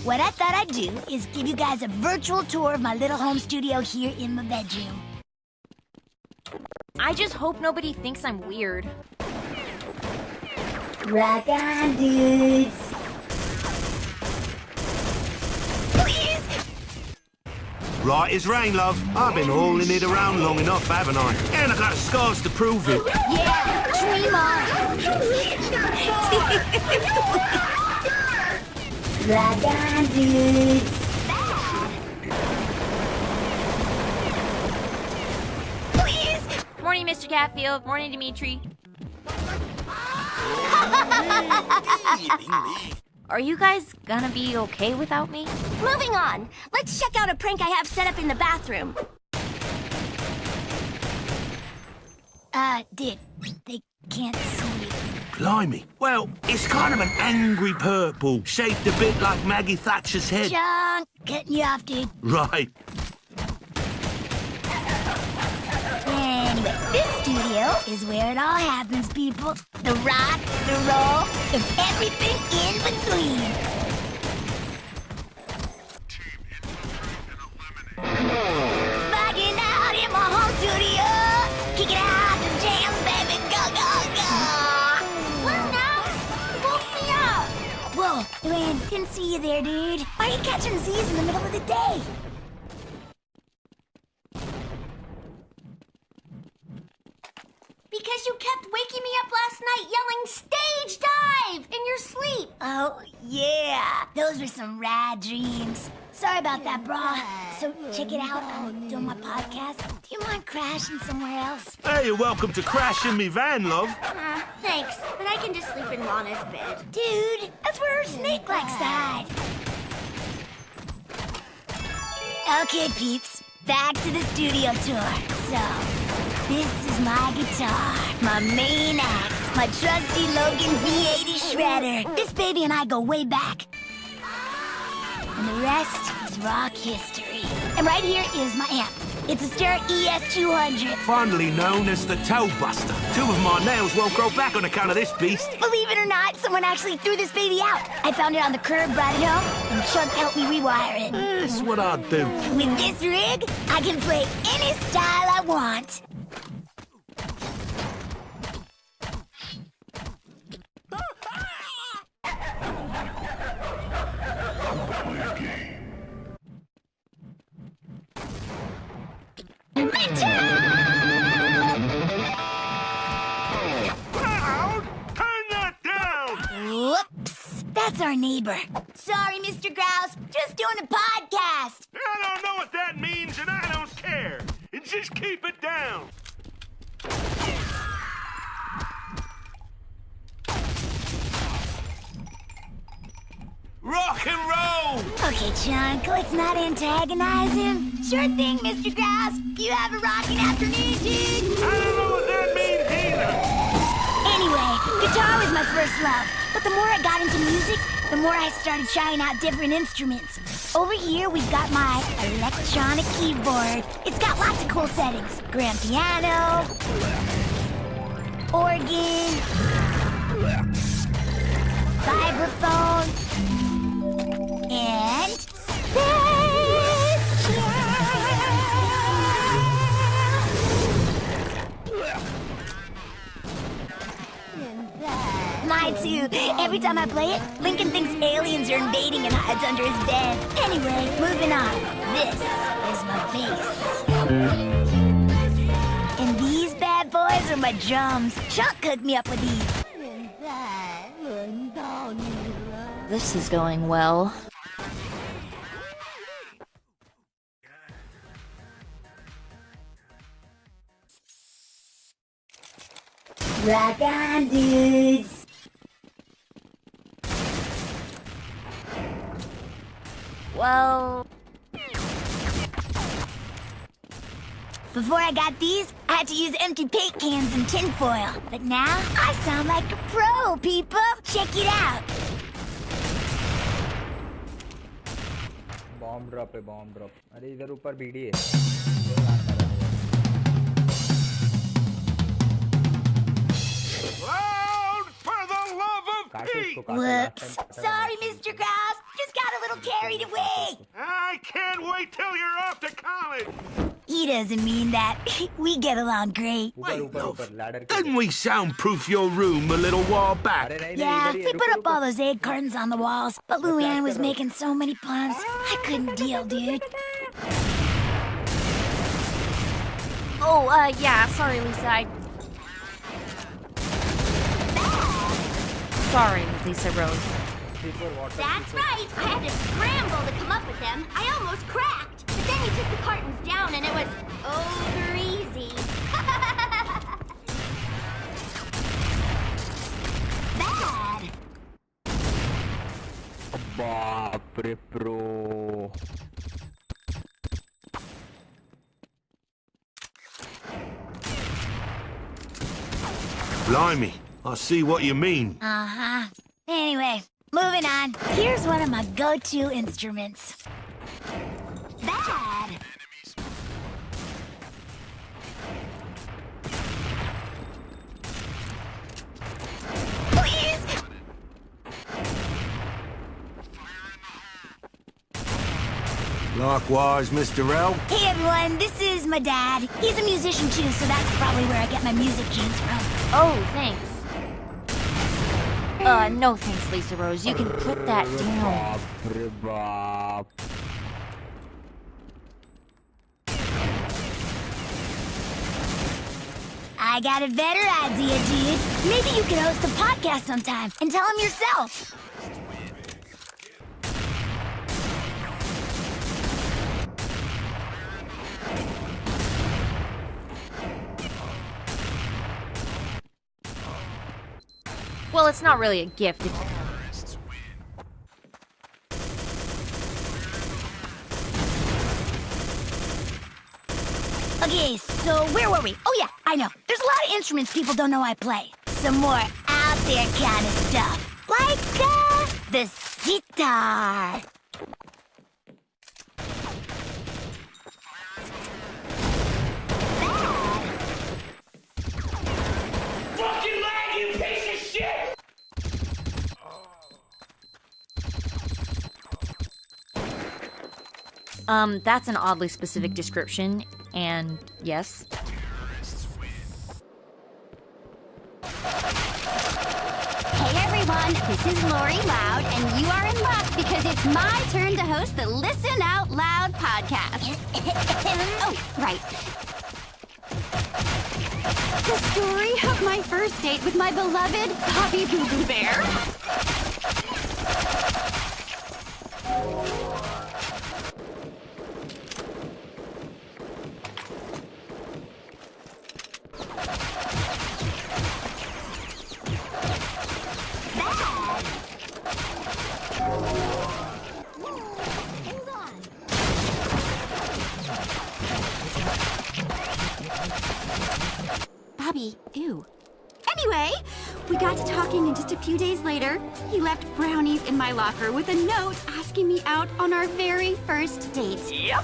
what I thought I'd do is give you guys a virtual tour of my little home studio here in my bedroom. I just hope nobody thinks I'm weird. Rock on, dudes. Please! Right as rain, love. I've been hauling it around long enough, haven't I? And I got scars to prove it. Yeah, dream on. Rock on, dudes. Please! Morning, Mr. Catfield. Morning, Dimitri. Are you guys gonna be okay without me? Moving on. Let's check out a prank I have set up in the bathroom. Dick, they can't see. Blimey. Well, it's kind of an angry purple, shaped a bit like Maggie Thatcher's head. John, cutting you off, dude. Right. Anyway, this studio is where it all happens, people. The rock, the roll, and everything in between. Bugging out in my home studio. Kicking out the jams, baby. Go, go, go. Well, now, woke me up. Whoa, Sven, didn't see you there, dude. Why are you catching Z's in the middle of the day? Because you kept waking me up last night yelling, "Stage dive!" in your sleep. Oh, yeah. Those were some rad dreams. Sorry about that, brah. So, check it out. I'm doing my podcast. Do you mind crashing somewhere else? Hey, you're welcome to crash in me van, love. Thanks, but I can just sleep in Lana's bed. Dude, that's where her snake likes to hide. Okay, peeps. Back to the studio tour. So, this is my guitar, my main axe, my trusty Logan V80 shredder. This baby and I go way back. And the rest is rock history. And right here is my amp. It's a Ster ES200. Fondly known as the Toe Buster. 2 of my nails won't grow back on account of this beast. Believe it or not, someone actually threw this baby out. I found it on the curb, brought it home, and Chuck helped me rewire it. That's what I'd do. With this rig, I can play any style I want. Loud! Turn that down! Whoops! That's our neighbor. Sorry, Mr. Grouse. Just doing a podcast. I don't know what that means, and I don't care. And just keep it down. Rock and roll! Okay, Chunk, let's not antagonize him. Sure thing, Mr. Grouse. You have a rocking afternoon, dude. I don't know what that means either. Anyway, guitar was my first love. But the more I got into music, the more I started trying out different instruments. Over here, we've got my electronic keyboard. It's got lots of cool settings. Grand piano, organ, vibraphone, and space jam. Mine too. Every time I play it, Lincoln thinks aliens are invading and hides under his bed. Anyway, moving on. This is my bass. And these bad boys are my drums. Chuck hooked me up with these. This is going well. Rock on, dudes. Well... Before I got these, I had to use empty paint cans and tinfoil. But now, I sound like a pro, people. Check it out. Bomb drop है bomb drop अरे इधर ऊपर BD है Loud for the love of काट me! Whoops. Sorry, Mr. Krause. Just got a little carried away. I can't wait till you're off to college! He doesn't mean that. We get along great. ऊपर ऊपर ऊपर ladder के Didn't we soundproof your room a little while अरे back? नहीं Yeah, नहीं we put up all those egg cartons on the walls, but Luann was making so many puns. I couldn't deal, dude. Oh, yeah, sorry, Lisa. Sorry, Lisa Rose. That's right. I had to scramble to come up with them. I almost cracked. But then you took the cartons down and it was over easy. Bad. बाप रे pro. Blimey, I see what you mean. Uh-huh. Anyway, moving on. Here's one of my go-to instruments. Bad. Please! Likewise, Mr. L. Hey everyone, this is my dad. He's a musician too, so that's probably where I get my music cues from. Oh, thanks. No thanks, Lisa Rose. You can put that down. बाप रे बाप. I got a better idea, dude. Maybe you could host a podcast sometime and tell him yourself. Well, it's not really a gift. Okay, so where were we? Oh yeah, I know. There's a lot of instruments people don't know I play. Some more out there kind of stuff. Like, the sitar. Fucking lag, you piece of shit! That's an oddly specific description, and yes. Hey everyone, this is Lori Loud, and you are in luck because it's my turn to host the Listen Out Loud podcast. Oh, right. The story of my first date with my beloved Bobby Boo Boo Bear. Bobby, ew. Anyway, we got to talking, and just a few days later, he left brownies in my locker with a note asking me out on our very first date. Yep.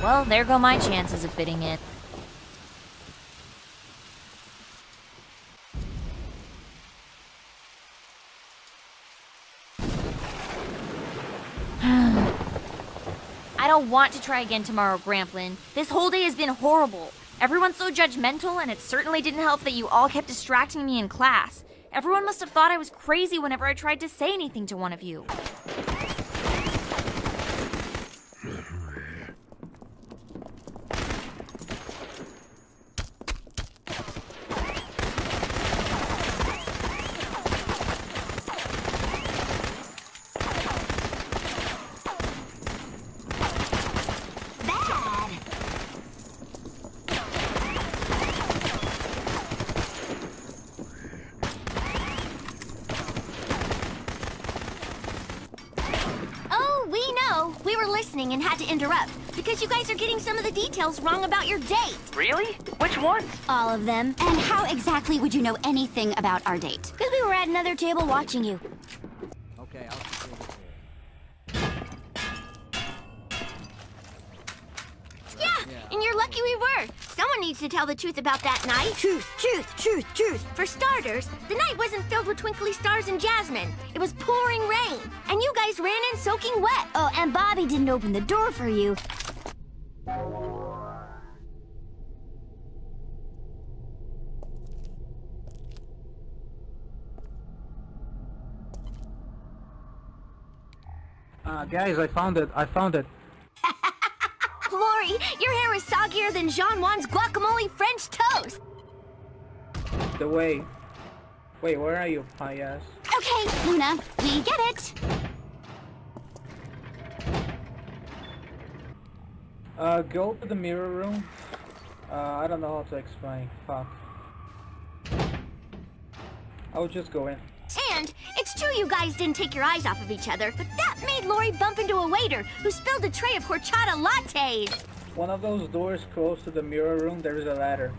Well, there go my chances of fitting in. I don't want to try again tomorrow, Gramplin. This whole day has been horrible. Everyone's so judgmental, and it certainly didn't help that you all kept distracting me in class. Everyone must have thought I was crazy whenever I tried to say anything to one of you. We were listening and had to interrupt because you guys are getting some of the details wrong about your date. Really? Which ones? All of them. And how exactly would you know anything about our date? Because we were at another table watching you. Okay, lucky we were. Someone needs to tell the truth about that night. Truth, truth, truth, truth. For starters, the night wasn't filled with twinkly stars and jasmine. It was pouring rain, and you guys ran in soaking wet. Oh, and Bobby didn't open the door for you. Guys, I found it. Lori, your hair is soggier than Jean Juan's guacamole French toast. The way. Wait, where are you, payaso? Okay, Luna, we get it. Go to the mirror room. I don't know how to explain. Fuck. I'll just go in. And it's true you guys didn't take your eyes off of each other, but that made Lori bump into a waiter who spilled a tray of horchata lattes. One of those doors close to the mirror room, there is a ladder.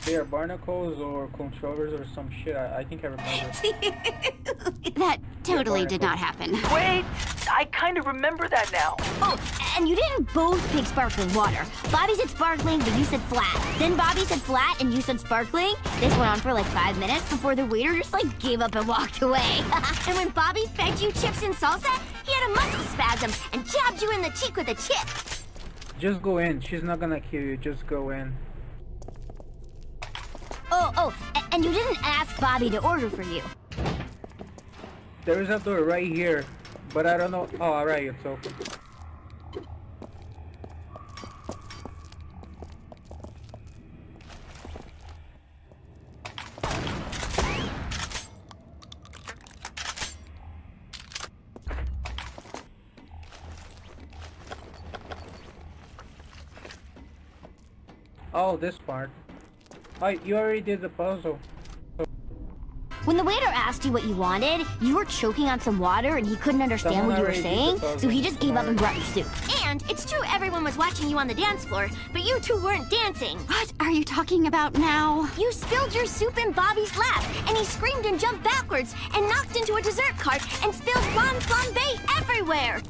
They are barnacles or controllers or some shit. I think I remember. That totally did not happen. Wait, I kind of remember that now. Oh, and you didn't both pick sparkling water. Bobby said sparkling, but you said flat. Then Bobby said flat, and you said sparkling. This went on for like 5 minutes before the waiter just like gave up and walked away. And when Bobby fed you chips and salsa, he had a muscle spasm and jabbed you in the cheek with a chip. Just go in. She's not gonna kill you. Just go in. And you didn't ask Bobby to order for you. There is a door right here, but I don't know. Oh, alright, it's open. Oh, this part. Oh, you already did the puzzle. When the waiter asked you what you wanted, you were choking on some water and he couldn't understand Someone what you were already did saying, the puzzle. so he just gave up and brought you soup. And it's true everyone was watching you on the dance floor, but you two weren't dancing. What are you talking about now? You spilled your soup in Bobby's lap, and he screamed and jumped backwards and knocked into a dessert cart and spilled flan flambe everywhere.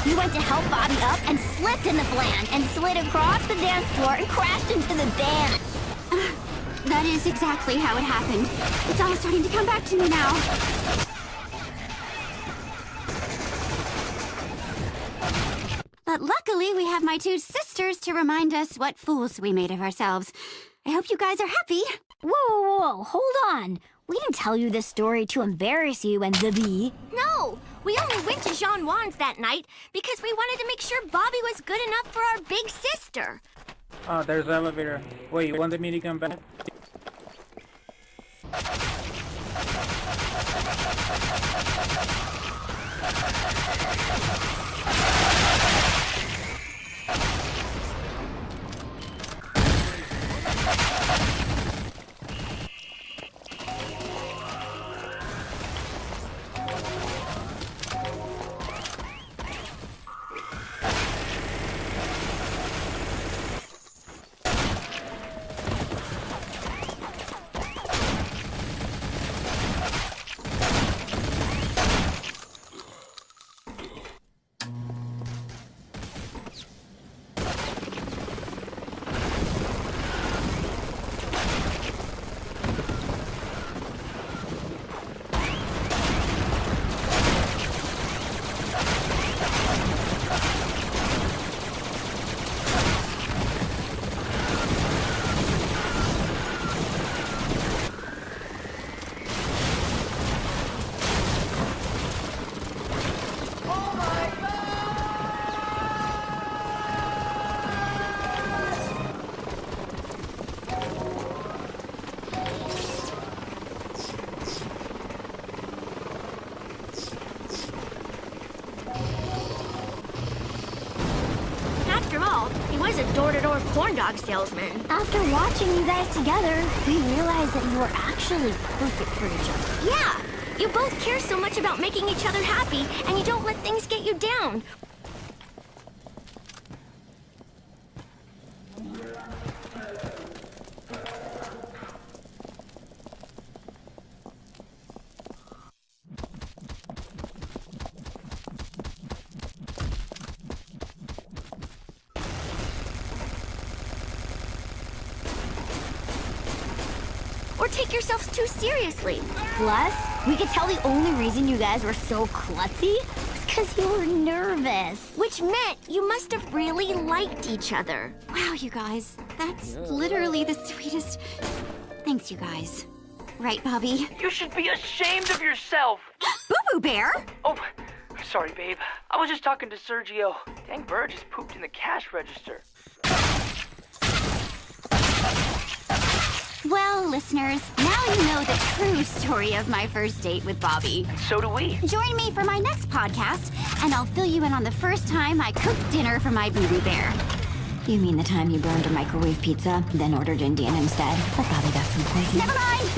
You went to help Bobby up and slipped in the flan and slid across the dance floor and crashed into the dance. That is exactly how it happened. It's all starting to come back to me now. But luckily, we have my two sisters to remind us what fools we made of ourselves. I hope you guys are happy. Whoa, hold on. We didn't tell you this story to embarrass you and the bee. No, we only went to Jean Juan's that night because we wanted to make sure Bobby was good enough for our big sister. Oh, there's the elevator. Wait, you wanted me to come back? a door-to-door corn dog salesman. After watching you guys together, we realized that you were actually perfect for each other. Yeah, you both care so much about making each other happy, and you don't let things get you down. Or take yourselves too seriously. Plus, we could tell the only reason you guys were so klutzy was because you were nervous. Which meant you must have really liked each other. Wow, you guys. That's literally the sweetest... Thanks, you guys. Right, Bobby? You should be ashamed of yourself. Boo-Boo Bear! Oh, sorry, babe. I was just talking to Sergio. Dang bird just pooped in the cash register. Well, listeners, now you know the true story of my first date with Bobby. And so do we. Join me for my next podcast, and I'll fill you in on the first time I cooked dinner for my Boo-Boo Bear. You mean the time you burned a microwave pizza, then ordered Indian instead? But Bobby got some poison. Never mind!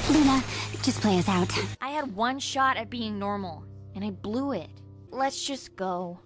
Luna, just play us out. I had one shot at being normal, and I blew it. Let's just go.